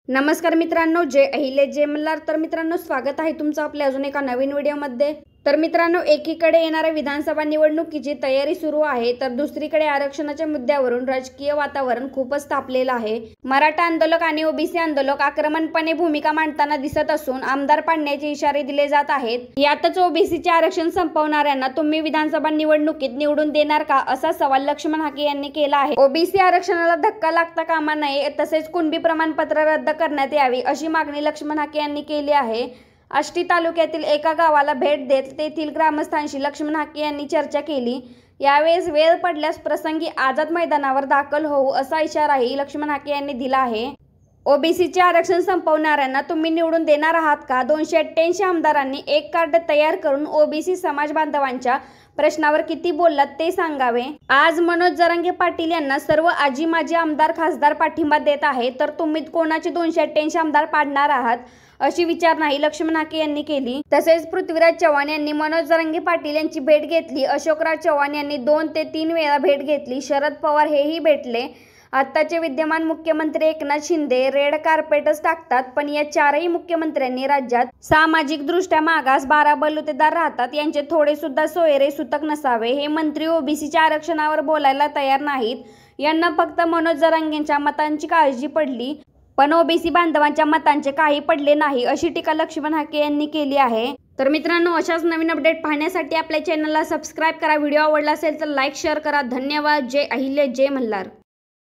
नमस्कार मित्रांनो, जय अहिले जय मल्हार। तर मित्रांनो, स्वागत आहे तुमचं आपल्या अजून एका नवीन व्हिडिओमध्ये। तर मित्रांनो, एकीकडे येणाऱ्या विधानसभा निवडणुकीची तयारी सुरू आहे, तर दुसरीकडे आरक्षणाच्या मुद्द्यावरून राजकीय वातावरण खूपच तापलेलं आहे। मराठा आंदोलक आणि ओबीसी आंदोलक आक्रमकपणे भूमिका मांडताना दिसत असून आमदार पाडण्याचे इशारे दिले जात आहेत। यातच ओबीसीचे आरक्षण संपवणाऱ्यांना तुम्ही विधानसभा निवडणुकीत निवडून देणार का, असा सवाल लक्ष्मण हाके यांनी केला आहे। ओबीसी आरक्षणाला धक्का लागता कामा नये, तसेच कुणबी प्रमाणपत्र रद्द करण्यात यावी, अशी मागणी लक्ष्मण हाके यांनी केली आहे। आष्टी तालुक्यातील एका गावाला भेट देत तेथील ग्रामस्थांशी लक्ष्मण हाके यांनी चर्चा केली। यावेळेस वेळ पडल्यास प्रसंगी आझाद मैदानावर दाखल होऊ, असा इशाराही लक्ष्मण हाके यांनी दिला आहे। ओबीसीचे आरक्षण संपवणाऱ्यांना तुम्ही निवडून देणार आहात का? 288 आमदारांनी एक कार्ड तयार करून ओबीसी समाज बांधवांच्या प्रश्नावर किती बोललात ते सांगावे। आज मनोज जरांगे पाटील यांना सर्व आजी माजी आमदार खासदार पाठिंबा देत आहे, तर तुम्ही कोणाचे 288 आमदार पाडणार आहात, अशी विचारणाही लक्ष्मण हाके यांनी केली। तसेच पृथ्वीराज चव्हाण यांनी मनोज जरांगे पाटील यांची भेट घेतली। अशोकराव चव्हाण यांनी 2 ते 3 वेळा भेट घेतली। शरद पवार हेही भेटले। आत्ताचे विद्यमान मुख्यमंत्री एकनाथ शिंदे रेड कार्पेटच टाकतात, पण या चारही मुख्यमंत्र्यांनी राज्यात सामाजिक दृष्ट्या मागास 12 बलुतेदार राहतात, यांचे थोडे सुद्धा सोयरे सुतक नसावे। हे मंत्री ओबीसीच्या आरक्षणावर बोलायला तयार नाहीत। यांना फक्त मनोज जरांगेंच्या मतांची काळजी पडली, पण ओबीसी बांधवांच्या मतांचे काही पडले नाही, अशी टीका लक्ष्मण हाके यांनी केली आहे। तर मित्रांनो, अशाच नवीन अपडेट पाहण्यासाठी आपल्या चॅनलला सबस्क्राईब करा। व्हिडिओ आवडला असेल तर लाईक शेअर करा। धन्यवाद। जय अहिल्या जय मल्हार।